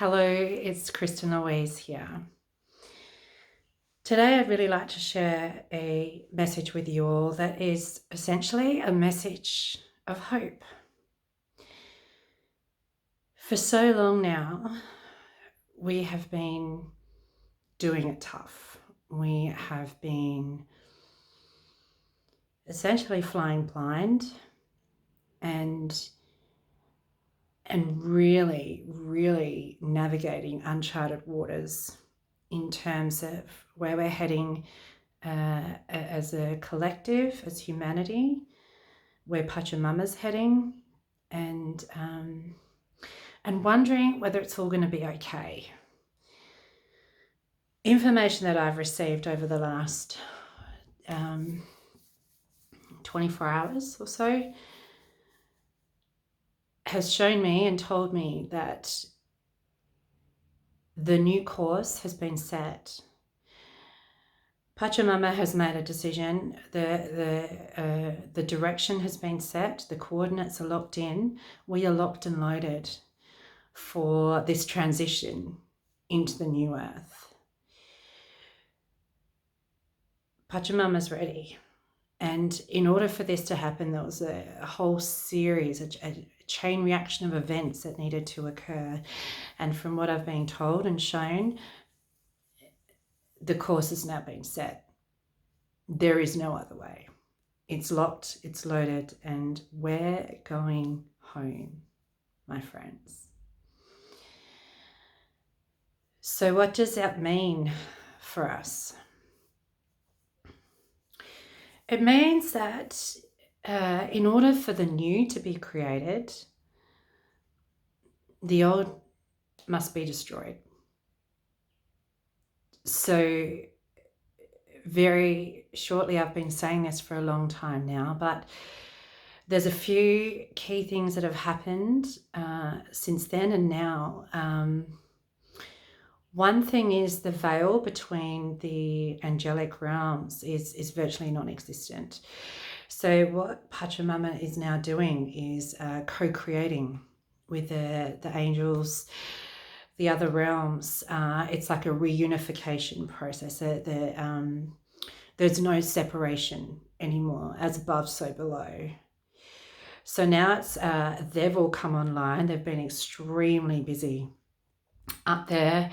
Hello, it's Kristen Louise here. Today I'd really like to share a message with you all that is essentially a message of hope. For so long now, we have been doing it tough. We have been essentially flying blind and really navigating uncharted waters in terms of where we're heading as a collective, as humanity, where Pachamama's heading, and wondering whether it's all going to be okay. Information that I've received over the last 24 hours or so has shown me and told me that the new course has been set. Pachamama has made a decision. The direction has been set. The coordinates are locked in. We are locked and loaded for this transition into the new earth. Pachamama's ready. And in order for this to happen, there was a whole series, a chain reaction of events that needed to occur. And from what I've been told and shown, the course has now been set. There is no other way. It's locked, it's loaded, and we're going home, my friends. So what does that mean for us? It means that in order for the new to be created, the old must be destroyed. So very shortly, I've been saying this for a long time now, but there's a few key things that have happened since then and now. One thing is the veil between the angelic realms is virtually non-existent. So what Pachamama is now doing is co-creating with the angels, the other realms. It's like a reunification process. There's no separation anymore, as above, so below. So now it's they've all come online. They've been extremely busy up there,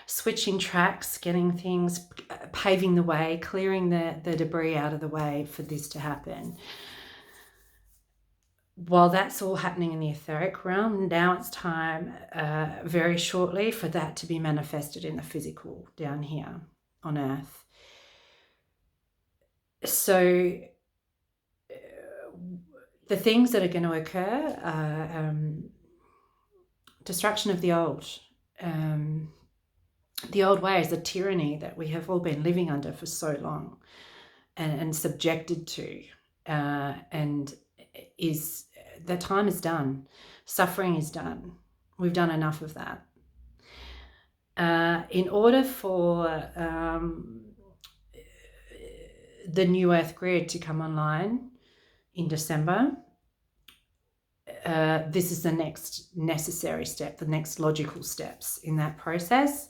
switching tracks, getting things, paving the way, clearing the debris out of the way for this to happen. While that's all happening in the etheric realm, now it's time very shortly for that to be manifested in the physical down here on Earth. So the things that are going to occur are destruction of the old ways, the tyranny that we have all been living under for so long and subjected to, and is the time is done. Suffering is done. We've done enough of that. In order for the new Earth grid to come online in December, this is the next necessary step, the next logical steps in that process.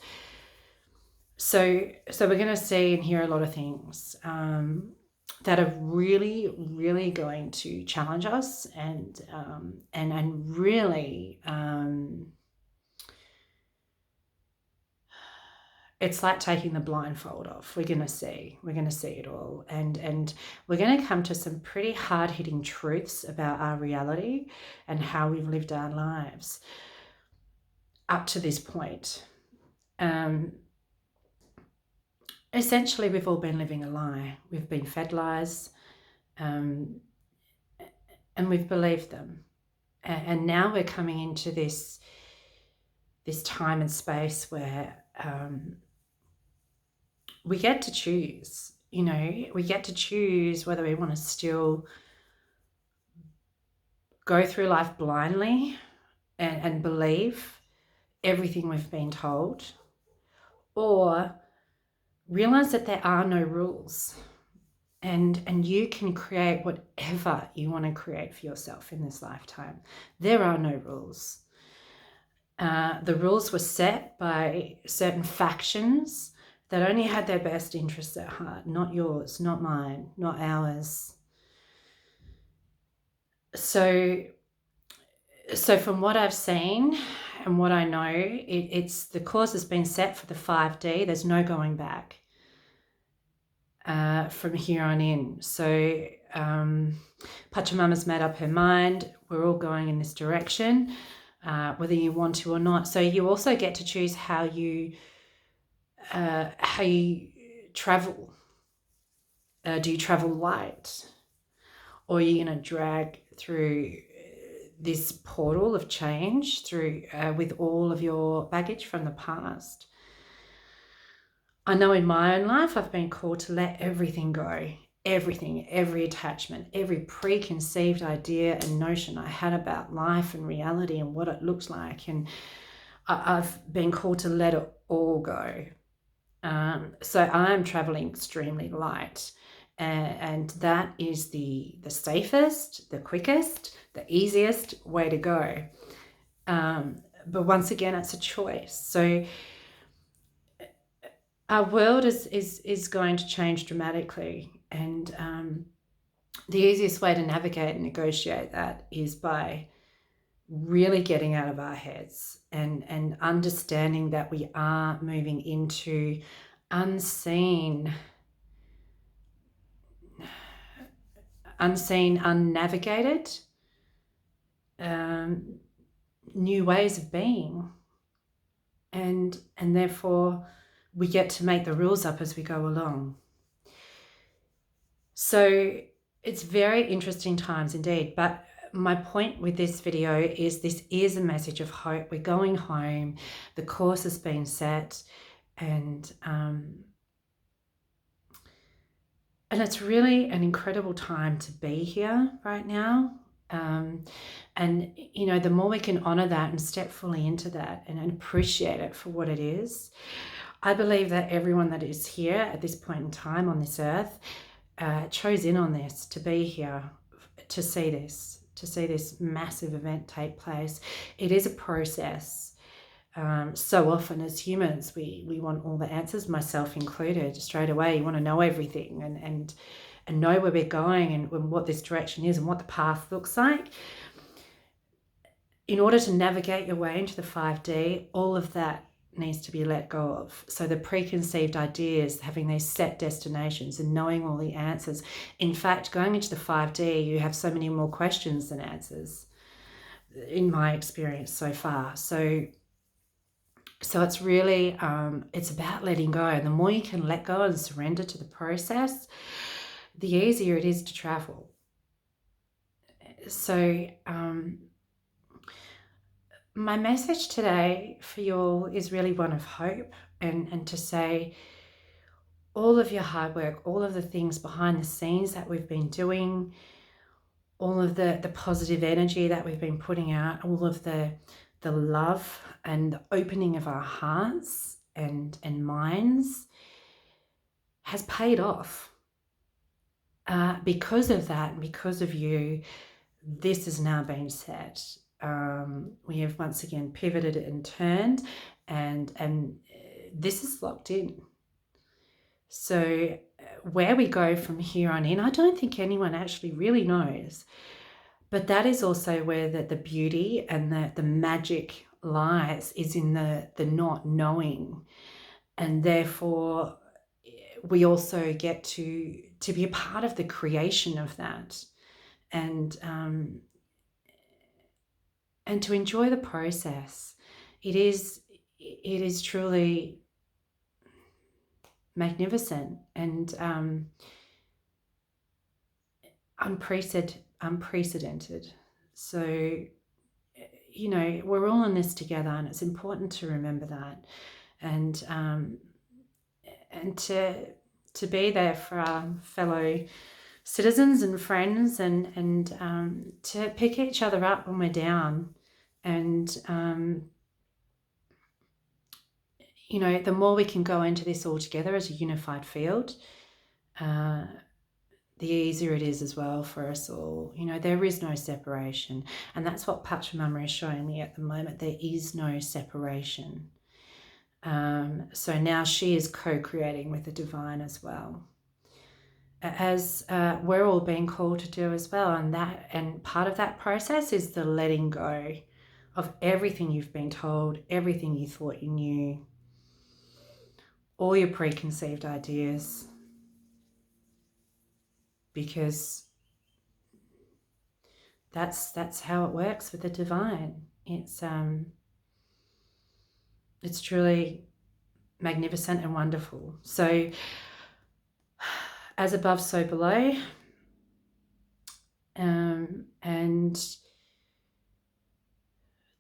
So we're going to see and hear a lot of things that are really going to challenge us and really it's like taking the blindfold off. We're going to see it all, and we're going to come to some pretty hard-hitting truths about our reality and how we've lived our lives up to this point. Essentially, we've all been living a lie. We've been fed lies, and we've believed them. And now we're coming into this time and space where we get to choose. We get to choose whether we want to still go through life blindly and believe everything we've been told, or realize that there are no rules and you can create whatever you want to create for yourself in this lifetime. There are no rules. The rules were set by certain factions that only had their best interests at heart, not yours, not mine, not ours. So from what I've seen and what I know, it's the course has been set for the 5D. There's no going back from here on in. So Pachamama's made up her mind. We're all going in this direction, whether you want to or not. So you also get to choose how you travel. Do you travel light, or are you going to drag through this portal of change through with all of your baggage from the past? I know in my own life I've been called to let everything go, everything, every attachment, every preconceived idea and notion I had about life and reality and what it looks like, and I've been called to let it all go. So I'm traveling extremely light, and that is the safest, the quickest, the easiest way to go. But once again, it's a choice. So our world is going to change dramatically, and the easiest way to navigate and negotiate that is by really getting out of our heads and understanding that we are moving into unseen, unnavigated new ways of being, and therefore we get to make the rules up as we go along. So it's very interesting times indeed, but my point with this video is this is a message of hope. We're going home, the course has been set, and it's really an incredible time to be here right now. And you know, the more we can honor that and step fully into that and appreciate it for what it is, I believe that everyone that is here at this point in time on this earth chose in on this, to be here, to see this massive event take place. It is a process. So often as humans, we want all the answers, myself included, straight away. You want to know everything and know where we're going and what this direction is and what the path looks like. In order to navigate your way into the 5D, all of that needs to be let go of. So the preconceived ideas, having these set destinations and knowing all the answers. In fact, going into the 5D, you have so many more questions than answers, in my experience so far. So it's really, it's about letting go. And the more you can let go and surrender to the process, the easier it is to travel. So my message today for you all is really one of hope, and to say all of your hard work, all of the things behind the scenes that we've been doing, all of the positive energy that we've been putting out, all of the love and the opening of our hearts and minds has paid off. Because of that and because of you, this has now been set. We have once again pivoted and turned, and this is locked in. So where we go from here on in, I don't think anyone actually really knows. But that is also where the beauty and the magic lies, is in the not knowing. And therefore, we also get to be a part of the creation of that, and to enjoy the process. It is truly magnificent and unprecedented. So, you know, we're all in this together, and it's important to remember that, and to be there for our fellow citizens and friends, and to pick each other up when we're down. And you know, the more we can go into this all together as a unified field, the easier it is as well for us all. You know, there is no separation. And that's what Pachamama is showing me at the moment. There is no separation. So now she is co-creating with the divine as well, as we're all being called to do as well. And part of that process is the letting go of everything you've been told, everything you thought you knew, all your preconceived ideas, because that's how it works with the divine. It's truly magnificent and wonderful. So as above, so below. And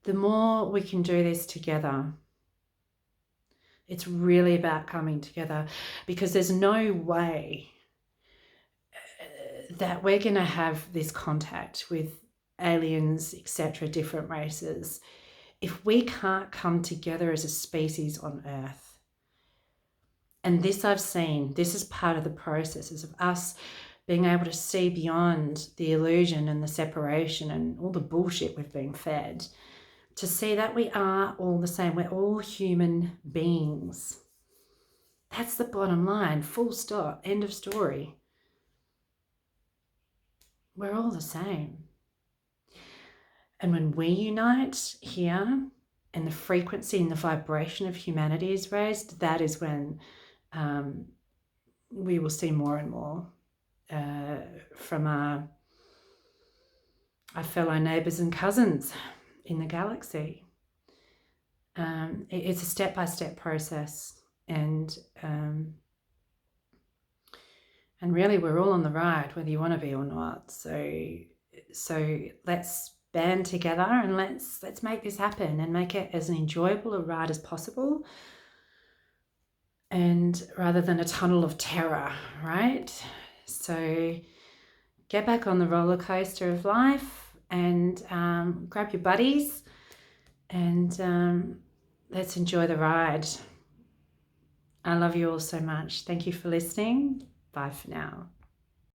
the more we can do this together, it's really about coming together, because there's no way that we're going to have this contact with aliens, etc., different races, if we can't come together as a species on Earth. And this I've seen, this is part of the processes of us being able to see beyond the illusion and the separation and all the bullshit we've been fed, to see that we are all the same. We're all human beings. That's the bottom line, full stop, end of story. We're all the same. And when we unite here and the frequency and the vibration of humanity is raised, that is when we will see more and more from our fellow neighbours and cousins in the galaxy. It's a step-by-step process, and really we're all on the ride, whether you want to be or not. So let's band together and let's make this happen and make it as enjoyable a ride as possible, and rather than a tunnel of terror, right? So get back on the roller coaster of life and grab your buddies and let's enjoy the ride. I love you all so much. Thank you for listening. Bye for now.